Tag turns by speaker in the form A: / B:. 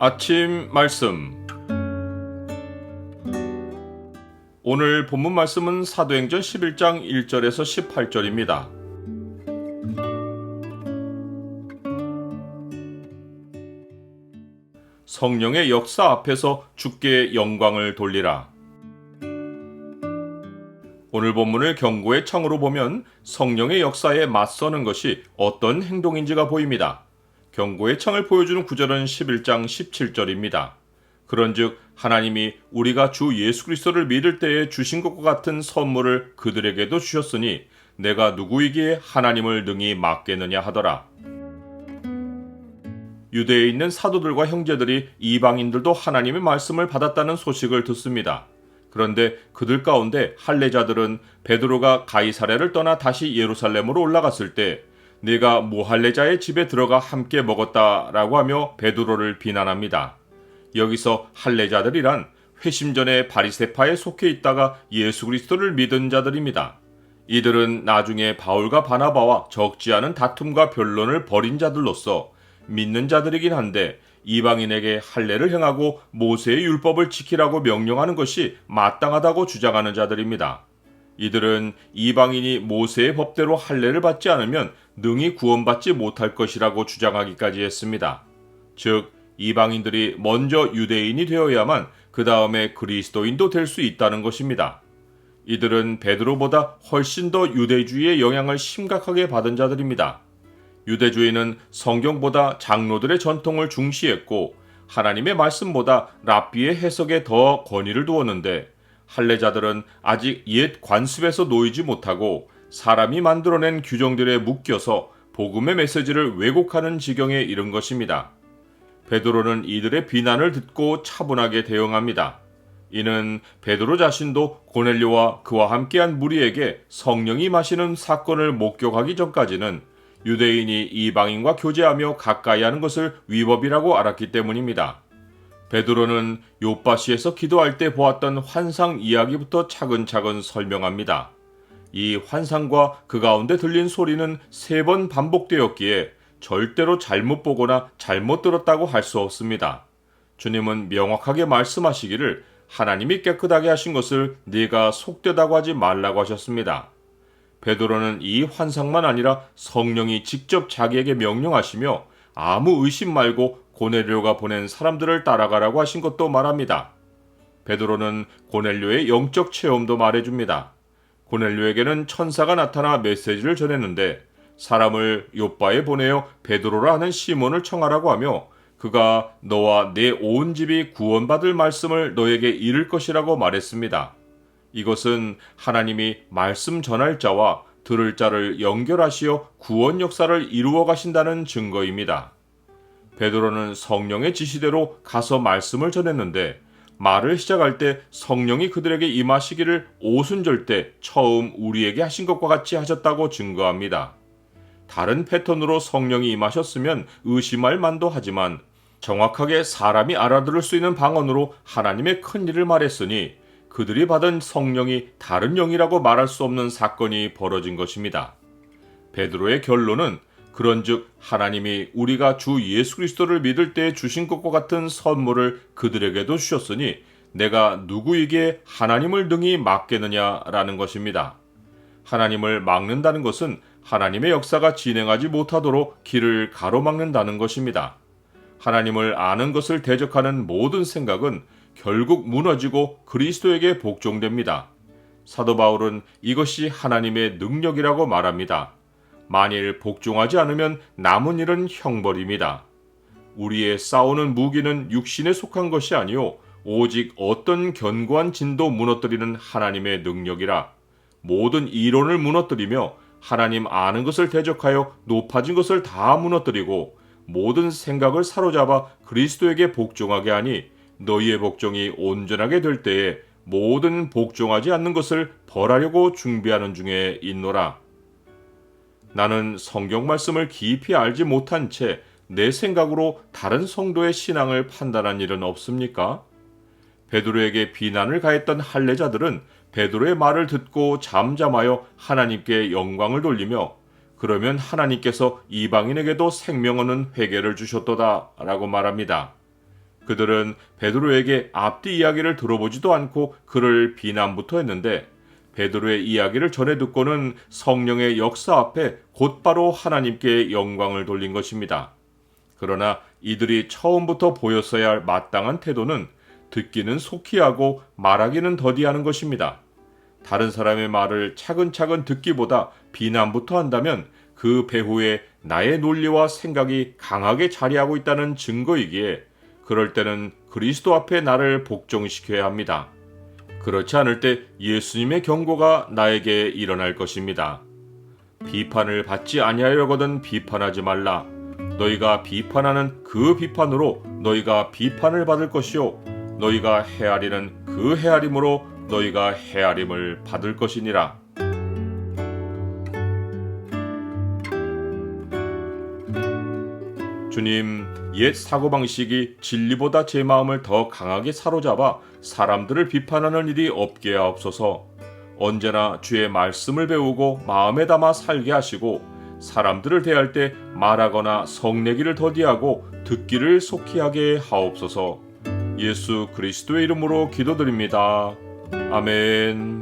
A: 아침 말씀. 오늘 본문 말씀은 사도행전 11장 1절에서 18절입니다. 성령의 역사 앞에서 주께 영광을 돌리라. 오늘 본문을 경고의 청으로 보면 성령의 역사에 맞서는 것이 어떤 행동인지가 보입니다. 경고의 청을 보여주는 구절은 11장 17절입니다. 그런즉 하나님이 우리가 주 예수 그리스도를 믿을 때에 주신 것과 같은 선물을 그들에게도 주셨으니 내가 누구이기에 하나님을 능히 막겠느냐 하더라. 유대에 있는 사도들과 형제들이 이방인들도 하나님의 말씀을 받았다는 소식을 듣습니다. 그런데 그들 가운데 할례자들은 베드로가 가이사랴를 떠나 다시 예루살렘으로 올라갔을 때 네가 무할례자의 집에 들어가 함께 먹었다라고 하며 베드로를 비난합니다. 여기서 할례자들이란 회심 전에 바리새파에 속해 있다가 예수 그리스도를 믿은 자들입니다. 이들은 나중에 바울과 바나바와 적지 않은 다툼과 변론을 벌인 자들로서 믿는 자들이긴 한데 이방인에게 할례를 행하고 모세의 율법을 지키라고 명령하는 것이 마땅하다고 주장하는 자들입니다. 이들은 이방인이 모세의 법대로 할례를 받지 않으면 능히 구원받지 못할 것이라고 주장하기까지 했습니다. 즉 이방인들이 먼저 유대인이 되어야만 그 다음에 그리스도인도 될 수 있다는 것입니다. 이들은 베드로보다 훨씬 더 유대주의의 영향을 심각하게 받은 자들입니다. 유대주의는 성경보다 장로들의 전통을 중시했고 하나님의 말씀보다 랍비의 해석에 더 권위를 두었는데 할례자들은 아직 옛 관습에서 놓이지 못하고 사람이 만들어낸 규정들에 묶여서 복음의 메시지를 왜곡하는 지경에 이른 것입니다. 베드로는 이들의 비난을 듣고 차분하게 대응합니다. 이는 베드로 자신도 고넬료와 그와 함께한 무리에게 성령이 임하시는 사건을 목격하기 전까지는 유대인이 이방인과 교제하며 가까이 하는 것을 위법이라고 알았기 때문입니다. 베드로는 욥바시에서 기도할 때 보았던 환상 이야기부터 차근차근 설명합니다. 이 환상과 그 가운데 들린 소리는 3번 반복되었기에 절대로 잘못 보거나 잘못 들었다고 할 수 없습니다. 주님은 명확하게 말씀하시기를 하나님이 깨끗하게 하신 것을 네가 속되다고 하지 말라고 하셨습니다. 베드로는 이 환상만 아니라 성령이 직접 자기에게 명령하시며 아무 의심 말고 고넬료가 보낸 사람들을 따라가라고 하신 것도 말합니다. 베드로는 고넬료의 영적 체험도 말해줍니다. 고넬료에게는 천사가 나타나 메시지를 전했는데 사람을 욥바에 보내어 베드로라 하는 시몬을 청하라고 하며 그가 너와 내 온 집이 구원받을 말씀을 너에게 이를 것이라고 말했습니다. 이것은 하나님이 말씀 전할 자와 들을 자를 연결하시어 구원 역사를 이루어 가신다는 증거입니다. 베드로는 성령의 지시대로 가서 말씀을 전했는데 말을 시작할 때 성령이 그들에게 임하시기를 오순절 때 처음 우리에게 하신 것과 같이 하셨다고 증거합니다. 다른 패턴으로 성령이 임하셨으면 의심할 만도 하지만 정확하게 사람이 알아들을 수 있는 방언으로 하나님의 큰 일을 말했으니 그들이 받은 성령이 다른 영이라고 말할 수 없는 사건이 벌어진 것입니다. 베드로의 결론은 그런즉 하나님이 우리가 주 예수 그리스도를 믿을 때 주신 것과 같은 선물을 그들에게도 주셨으니 내가 누구에게 하나님을 능히 막겠느냐라는 것입니다. 하나님을 막는다는 것은 하나님의 역사가 진행하지 못하도록 길을 가로막는다는 것입니다. 하나님을 아는 것을 대적하는 모든 생각은 결국 무너지고 그리스도에게 복종됩니다. 사도 바울은 이것이 하나님의 능력이라고 말합니다. 만일 복종하지 않으면 남은 일은 형벌입니다. 우리의 싸우는 무기는 육신에 속한 것이 아니요 오직 어떤 견고한 진도 무너뜨리는 하나님의 능력이라. 모든 이론을 무너뜨리며 하나님 아는 것을 대적하여 높아진 것을 다 무너뜨리고 모든 생각을 사로잡아 그리스도에게 복종하게 하니 너희의 복종이 온전하게 될 때에 모든 복종하지 않는 것을 벌하려고 준비하는 중에 있노라. 나는 성경 말씀을 깊이 알지 못한 채 내 생각으로 다른 성도의 신앙을 판단한 일은 없습니까? 베드로에게 비난을 가했던 할례자들은 베드로의 말을 듣고 잠잠하여 하나님께 영광을 돌리며 그러면 하나님께서 이방인에게도 생명 얻는 회개를 주셨도다 라고 말합니다. 그들은 베드로에게 앞뒤 이야기를 들어보지도 않고 그를 비난부터 했는데 베드로의 이야기를 전해 듣고는 성령의 역사 앞에 곧바로 하나님께 영광을 돌린 것입니다. 그러나 이들이 처음부터 보였어야 할 마땅한 태도는 듣기는 속히 하고 말하기는 더디하는 것입니다. 다른 사람의 말을 차근차근 듣기보다 비난부터 한다면 그 배후에 나의 논리와 생각이 강하게 자리하고 있다는 증거이기에 그럴 때는 그리스도 앞에 나를 복종시켜야 합니다. 그렇지 않을 때 예수님의 경고가 나에게 일어날 것입니다. 비판을 받지 아니하려거든 비판하지 말라. 너희가 비판하는 그 비판으로 너희가 비판을 받을 것이요 너희가 헤아리는 그 헤아림으로 너희가 헤아림을 받을 것이니라. 주님, 옛 사고방식이 진리보다 제 마음을 더 강하게 사로잡아 사람들을 비판하는 일이 없게 하옵소서. 언제나 주의 말씀을 배우고 마음에 담아 살게 하시고 사람들을 대할 때 말하거나 성내기를 더디하고 듣기를 속히 하게 하옵소서. 예수 그리스도의 이름으로 기도드립니다. 아멘.